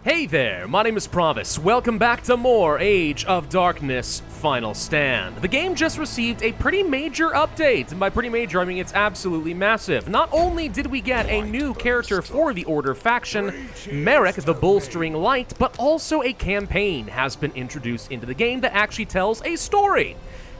Hey there, my name is Pravus. Welcome back to more Age of Darkness Final Stand. The game just received a pretty major update, and by pretty major I mean it's absolutely massive. Not only did we get a new character for the Order faction, Merrick the Bolstering Light, but also a campaign has been introduced into the game that actually tells a story.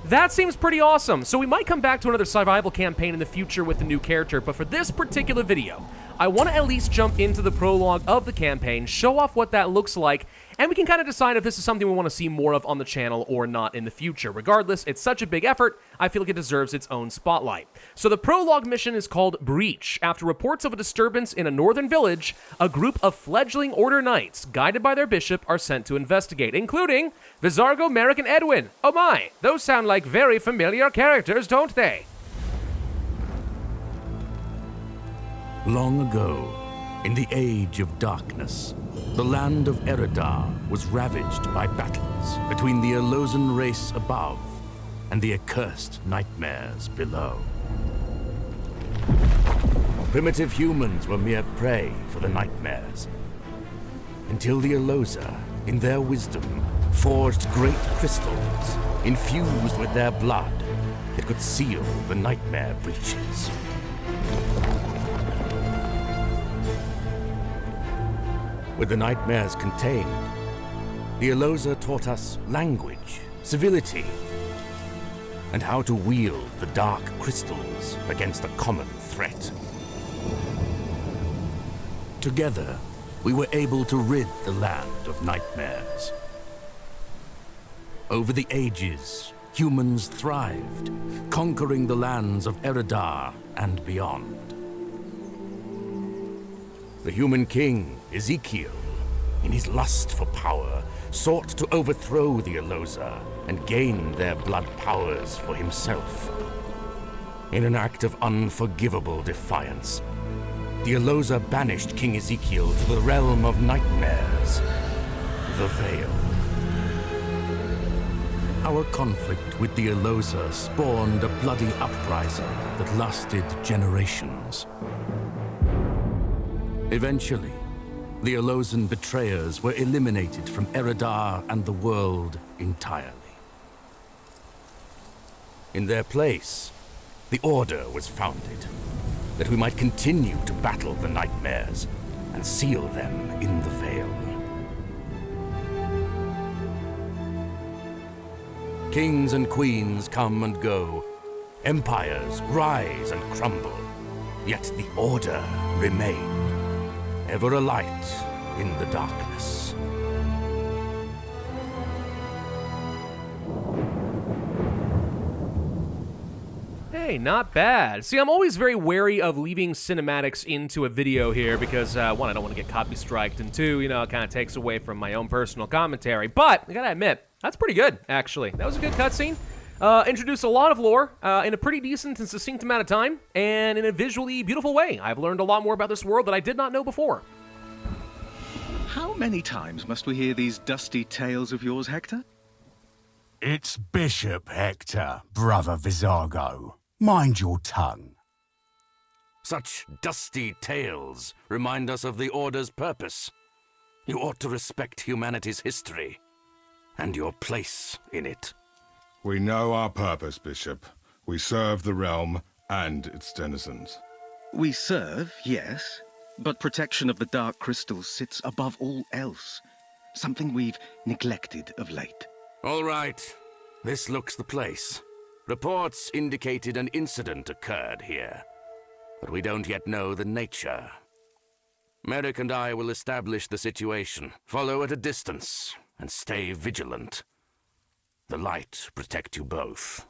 That seems pretty awesome, so we might come back to another survival campaign in the future with the new character, but for this particular video, I want to at least jump into the prologue of the campaign, show off what that looks like, and we can kind of decide if this is something we want to see more of on the channel or not in the future. Regardless, it's such a big effort, I feel like it deserves its own spotlight. So the prologue mission is called Breach. After reports of a disturbance in a northern village, a group of fledgling Order Knights, guided by their bishop, are sent to investigate, including Vizargo, Merrick, and Edwin. Oh my, those sound like very familiar characters, don't they? Long ago, in the Age of Darkness, the land of Eredar was ravaged by battles between the Elosan race above and the accursed nightmares below. Primitive humans were mere prey for the nightmares, until the Elosa, in their wisdom, forged great crystals infused with their blood that could seal the nightmare breaches. With the nightmares contained, the Elosa taught us language, civility, and how to wield the dark crystals against a common threat. Together, we were able to rid the land of nightmares. Over the ages, humans thrived, conquering the lands of Eredar and beyond. The human king, Ezekiel, in his lust for power, sought to overthrow the Elosa and gain their blood powers for himself. In an act of unforgivable defiance, the Elosa banished King Ezekiel to the realm of nightmares, the Veil. Our conflict with the Elosa spawned a bloody uprising that lasted generations. Eventually, the Elosan betrayers were eliminated from Eredar and the world entirely. In their place, the Order was founded, that we might continue to battle the nightmares and seal them in the Veil. Kings and queens come and go, empires rise and crumble, yet the Order remain, ever a light in the darkness. Hey, not bad. See, I'm always very wary of leaving cinematics into a video here because, one, I don't want to get copy striked, and two, it kind of takes away from my own personal commentary. But, I gotta admit, that's pretty good, actually. That was a good cutscene. Introduced a lot of lore in a pretty decent and succinct amount of time, and in a visually beautiful way. I've learned a lot more about this world that I did not know before. How many times must we hear these dusty tales of yours, Hector? It's Bishop Hector, brother Vizargo. Mind your tongue. Such dusty tales remind us of the Order's purpose. You ought to respect humanity's history and your place in it. We know our purpose, Bishop. We serve the realm and its denizens. We serve, yes, but protection of the dark crystals sits above all else. Something we've neglected of late. All right. This looks the place. Reports indicated an incident occurred here, but we don't yet know the nature. Merrick and I will establish the situation, follow at a distance, and stay vigilant. The light protect you both.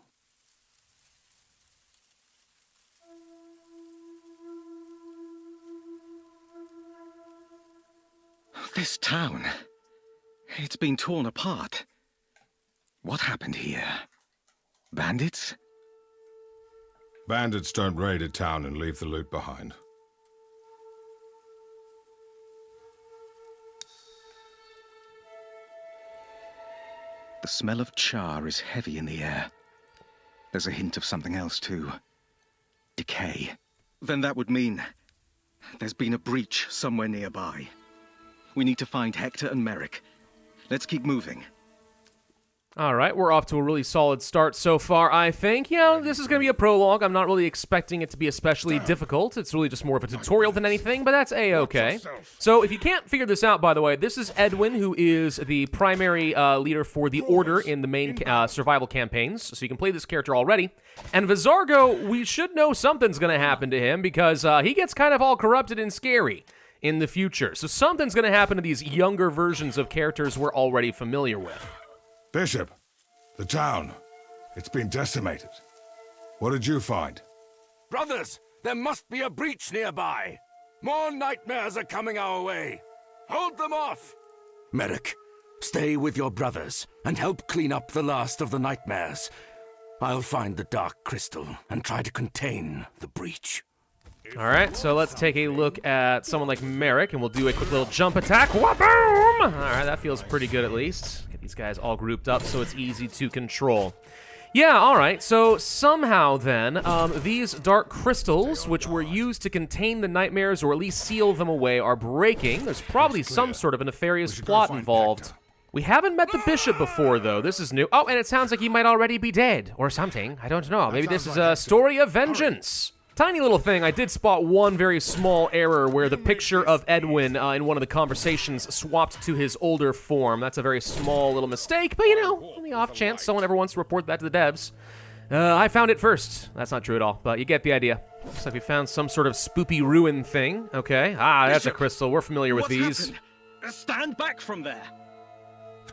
This town, it's been torn apart. What happened here? Bandits? Bandits don't raid a town and leave the loot behind. The smell of char is heavy in the air. There's a hint of something else too. Decay. Then that would mean there's been a breach somewhere nearby. We need to find Hector and Merrick. Let's keep moving. All right, we're off to a really solid start so far, I think. Yeah, this is going to be a prologue. I'm not really expecting it to be especially difficult. It's really just more of a tutorial than anything, but that's A-okay. So if you can't figure this out, by the way, this is Edwin, who is the primary leader for the Order in the main survival campaigns, so you can play this character already. And Vizargo, we should know something's going to happen to him, because he gets kind of all corrupted and scary in the future. So something's going to happen to these younger versions of characters we're already familiar with. Bishop, the town. It's been decimated. What did you find? Brothers, there must be a breach nearby. More nightmares are coming our way. Hold them off. Merrick, stay with your brothers and help clean up the last of the nightmares. I'll find the Dark Crystal and try to contain the breach. All right, so let's take a look at someone like Merrick, and we'll do a quick little jump attack. Wha-boom! All right, that feels pretty good at least. Get these guys all grouped up so it's easy to control. Yeah, all right, so somehow then, these dark crystals, which were used to contain the nightmares or at least seal them away, are breaking. There's probably some sort of a nefarious plot involved. We haven't met the bishop before, though. This is new. Oh, and it sounds like he might already be dead, or something. I don't know. Maybe this is a story of vengeance. Tiny little thing, I did spot one very small error where the picture of Edwin in one of the conversations swapped to his older form. That's a very small little mistake, but you know, on the off chance someone ever wants to report that to the devs. I found it first. That's not true at all, but you get the idea. Looks like we found some sort of spoopy ruin thing. Okay, that's a crystal. We're familiar with these. Happened? Stand back from there.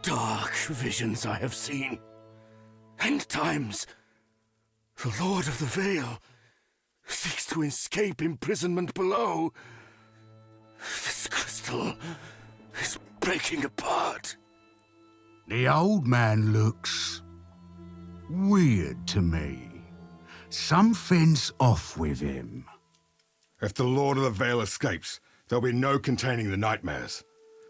Dark visions I have seen. End times. The Lord of the Vale seeks to escape imprisonment below. This crystal is breaking apart. The old man looks weird to me. Something's off with him. If the Lord of the Vale escapes, there'll be no containing the nightmares.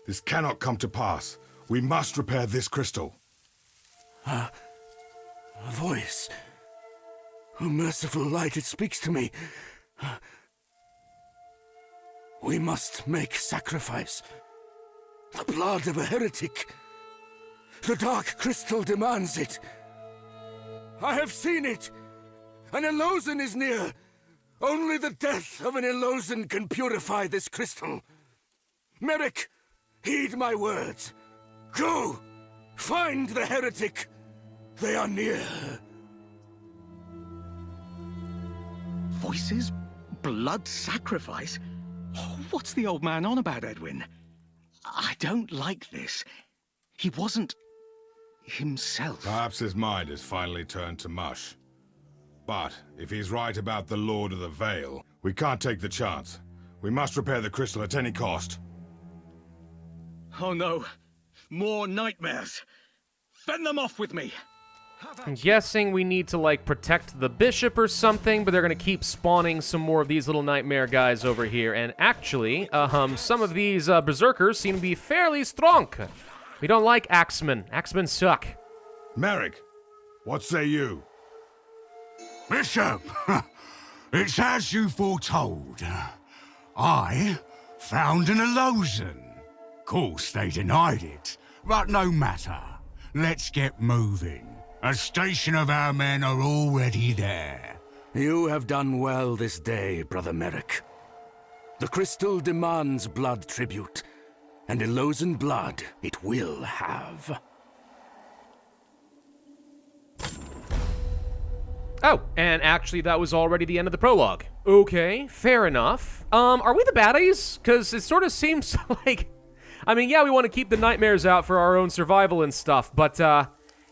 This cannot come to pass. We must repair this crystal. A voice. Oh, merciful light, it speaks to me. We must make sacrifice. The blood of a heretic. The dark crystal demands it. I have seen it. An Elosen is near. Only the death of an Elosen can purify this crystal. Merrick, heed my words. Go! Find the heretic. They are near. Voices? Blood sacrifice? Oh, what's the old man on about, Edwin? I don't like this. He wasn't himself. Perhaps his mind has finally turned to mush. But if he's right about the Lord of the Vale, we can't take the chance. We must repair the crystal at any cost. Oh no. More nightmares. Fend them off with me. I'm guessing we need to, like, protect the bishop or something, but they're going to keep spawning some more of these little nightmare guys over here. And actually, some of these berserkers seem to be fairly strong. We don't like axemen. Axemen suck. Merrick, what say you? Bishop, it's as you foretold. I found an Elosen. Course, they denied it, but no matter. Let's get moving. A station of our men are already there. You have done well this day, Brother Merrick. The crystal demands blood tribute, and Elosen blood it will have. Oh, and actually that was already the end of the prologue. Okay, fair enough. Are we the baddies? Because it sort of seems like... I mean, yeah, we want to keep the nightmares out for our own survival and stuff, but,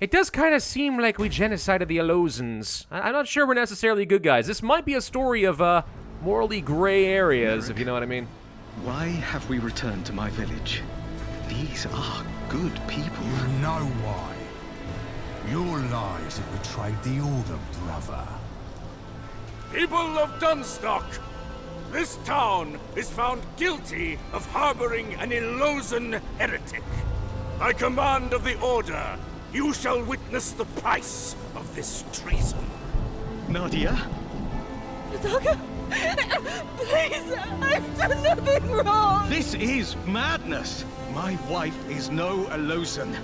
it does kind of seem like we genocided the Elosens. I'm not sure we're necessarily good guys. This might be a story of, morally gray areas, if you know what I mean. Why have we returned to my village? These are good people. You know why. Your lies have betrayed the Order, brother. People of Dunstock, this town is found guilty of harboring an Elosen heretic. By command of the Order, you shall witness the price of this treason. Nadia? Vizargo? Please, I've done nothing wrong. This is madness. My wife is no Alosan.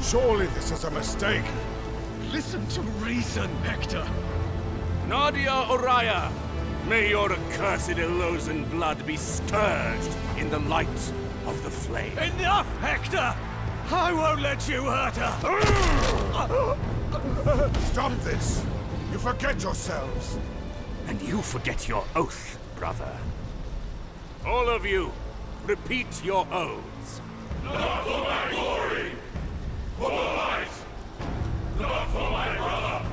Surely this is a mistake. Listen to reason, Hector. Nadia Oriah, may your accursed Elosan blood be scourged in the light of the flame. Enough, Hector! I won't let you hurt her! Stop this! You forget yourselves! And you forget your oath, brother. All of you, repeat your oaths. Not for my glory! For the light! Not for my brother!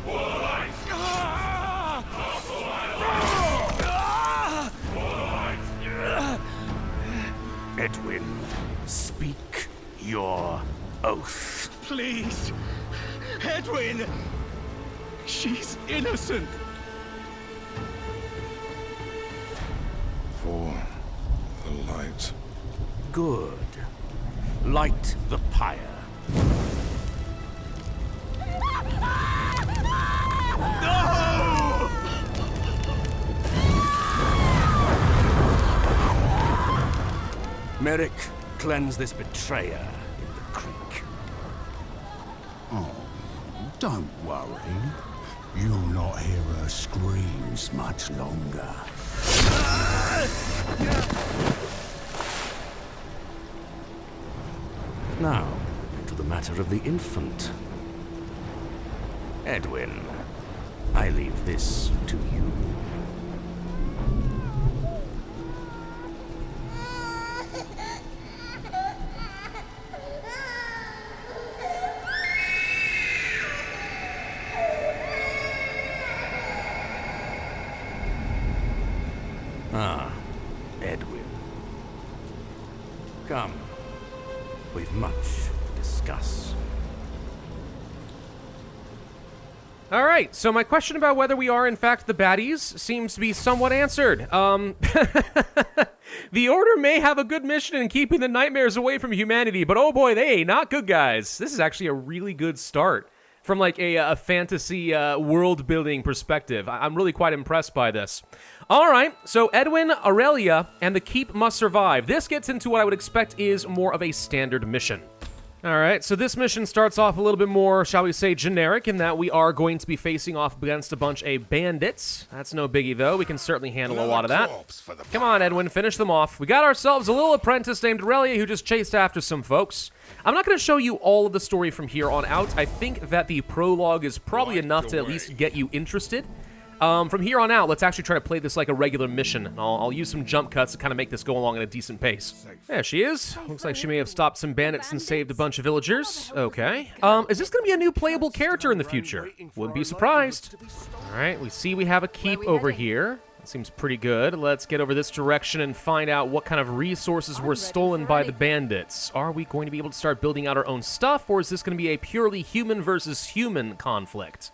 For the light! Not for my brother! For the light! Edwin, speak your oath. Please! Edwin! She's innocent! For the light. Good. Light the pyre. No! Merrick, cleanse this betrayer in the creek. Oh, don't worry. You'll not hear her screams much longer. Now, to the matter of the infant. Edwin, I leave this to you. Ah, Edwin. Come. We've much to discuss. All right, so my question about whether we are in fact the baddies seems to be somewhat answered. The Order may have a good mission in keeping the nightmares away from humanity, but oh boy, they ain't not good guys. This is actually a really good start from like a fantasy world building perspective. I'm really quite impressed by this. All right, so Edwin, Aurelia, and the Keep must survive. This gets into what I would expect is more of a standard mission. All right, so this mission starts off a little bit more, shall we say, generic, in that we are going to be facing off against a bunch of bandits. That's no biggie, though. We can certainly handle a lot of that. Come on, Edwin, finish them off. We got ourselves a little apprentice named Aurelia who just chased after some folks. I'm not going to show you all of the story from here on out. I think that the prologue is probably enough to at least get you interested. From here on out, let's actually try to play this like a regular mission. I'll use some jump cuts to kind of make this go along at a decent pace. There she is. Looks like she may have stopped some bandits and saved a bunch of villagers. Okay. Is this going to be a new playable character in the future? Wouldn't be surprised. All right, we see we have a keep over here. That seems pretty good. Let's get over this direction and find out what kind of resources were stolen by the bandits. Are we going to be able to start building out our own stuff, or is this going to be a purely human versus human conflict?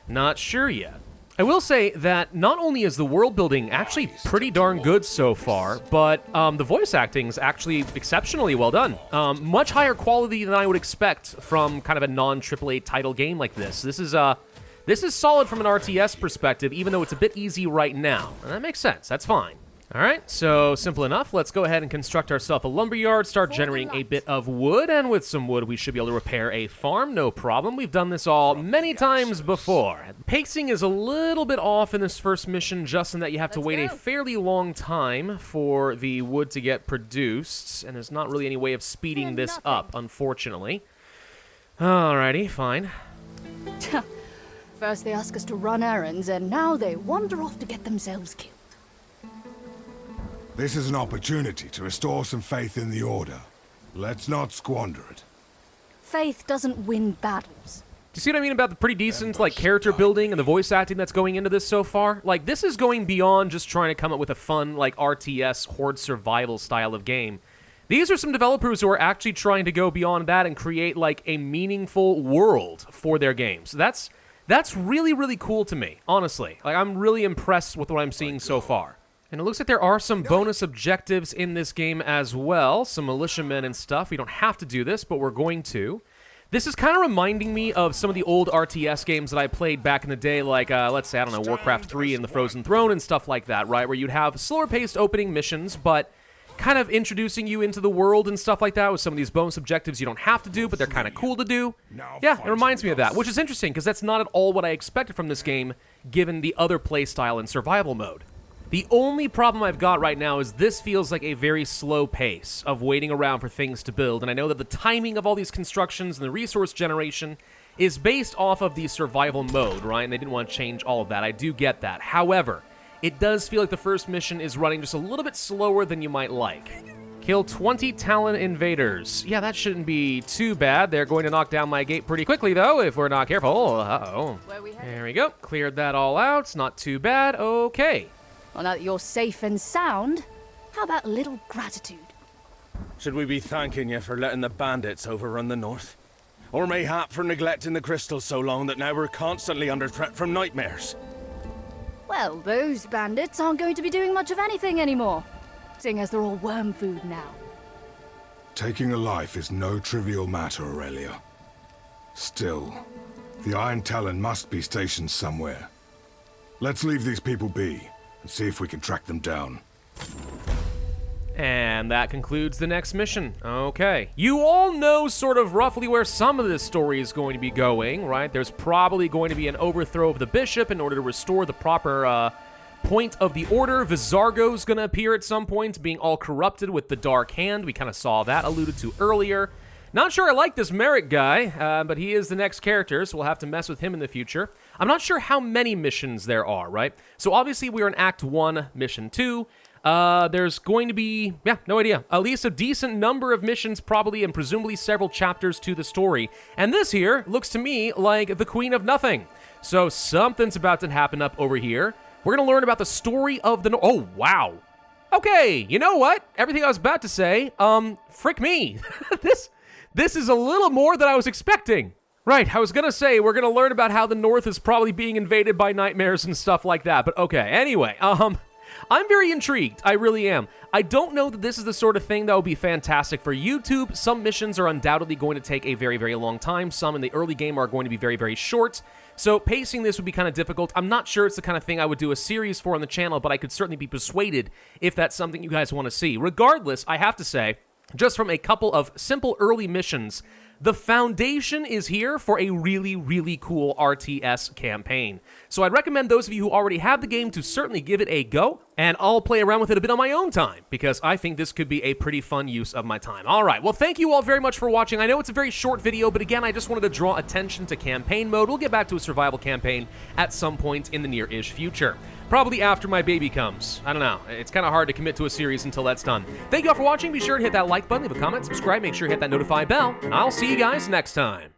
Not sure yet. I will say that not only is the world building actually pretty darn good so far, but the voice acting is actually exceptionally well done. Much higher quality than I would expect from kind of a non-AAA title game like this. This is solid from an RTS perspective, even though it's a bit easy right now. And that makes sense. That's fine. All right, so simple enough. Let's go ahead and construct ourselves a lumberyard, start generating a bit of wood, and with some wood, we should be able to repair a farm, no problem. We've done this all many times before. Pacing is a little bit off in this first mission, just in that you have to wait a fairly long time for the wood to get produced, and there's not really any way of speeding this up, unfortunately. Alrighty, fine. First they ask us to run errands, and now they wander off to get themselves killed. This is an opportunity to restore some faith in the Order. Let's not squander it. Faith doesn't win battles. Do you see what I mean about the pretty decent, like, character building and the voice acting that's going into this so far? Like, this is going beyond just trying to come up with a fun, like, RTS horde survival style of game. These are some developers who are actually trying to go beyond that and create, like, a meaningful world for their games. That's really, really cool to me, honestly. Like, I'm really impressed with what I'm seeing so far. And it looks like there are some bonus objectives in this game as well. Some militiamen and stuff. We don't have to do this, but we're going to. This is kind of reminding me of some of the old RTS games that I played back in the day, like, let's say, I don't know, Warcraft 3 and the Frozen Throne and stuff like that, right? Where you'd have slower-paced opening missions, but kind of introducing you into the world and stuff like that with some of these bonus objectives you don't have to do, but they're kind of cool to do. Yeah, it reminds me of that, which is interesting, because that's not at all what I expected from this game, given the other playstyle in survival mode. The only problem I've got right now is this feels like a very slow pace of waiting around for things to build, and I know that the timing of all these constructions and the resource generation is based off of the survival mode, right? And they didn't want to change all of that. I do get that. However, it does feel like the first mission is running just a little bit slower than you might like. Kill 20 Talon invaders. Yeah, that shouldn't be too bad. They're going to knock down my gate pretty quickly, though, if we're not careful. Uh-oh. There we go. Cleared that all out. Not too bad. Okay. Well, now that you're safe and sound, how about a little gratitude? Should we be thanking you for letting the bandits overrun the north? Or mayhap for neglecting the crystals so long that now we're constantly under threat from nightmares? Well, those bandits aren't going to be doing much of anything anymore, seeing as they're all worm food now. Taking a life is no trivial matter, Aurelia. Still, the Iron Talon must be stationed somewhere. Let's leave these people be and see if we can track them down. And that concludes the next mission. Okay. You all know sort of roughly where some of this story is going to be going, right? There's probably going to be an overthrow of the bishop in order to restore the proper point of the order. Vizargo's going to appear at some point, being all corrupted with the Dark Hand. We kind of saw that alluded to earlier. Not sure I like this Merrick guy, but he is the next character, so we'll have to mess with him in the future. I'm not sure how many missions there are, right? So obviously we're in Act 1, Mission 2. There's going to be, no idea, at least a decent number of missions probably, and presumably several chapters to the story. And this here looks to me like the Queen of Nothing. So something's about to happen up over here. We're going to learn about the story of the... Oh, wow. Okay, you know what? Everything I was about to say, frick me. This is a little more than I was expecting. Right, I was going to say, we're going to learn about how the North is probably being invaded by nightmares and stuff like that, but okay. Anyway, I'm very intrigued. I really am. I don't know that this is the sort of thing that would be fantastic for YouTube. Some missions are undoubtedly going to take a very, very long time. Some in the early game are going to be very, very short. So pacing this would be kind of difficult. I'm not sure it's the kind of thing I would do a series for on the channel, but I could certainly be persuaded if that's something you guys want to see. Regardless, I have to say, just from a couple of simple early missions, the foundation is here for a really, really cool RTS campaign. So I'd recommend those of you who already have the game to certainly give it a go, and I'll play around with it a bit on my own time, because I think this could be a pretty fun use of my time. All right, well, thank you all very much for watching. I know it's a very short video, but again, I just wanted to draw attention to campaign mode. We'll get back to a survival campaign at some point in the near-ish future. Probably after my baby comes. I don't know. It's kind of hard to commit to a series until that's done. Thank you all for watching. Be sure to hit that like button, leave a comment, subscribe, make sure you hit that notify bell, and I'll see you guys next time.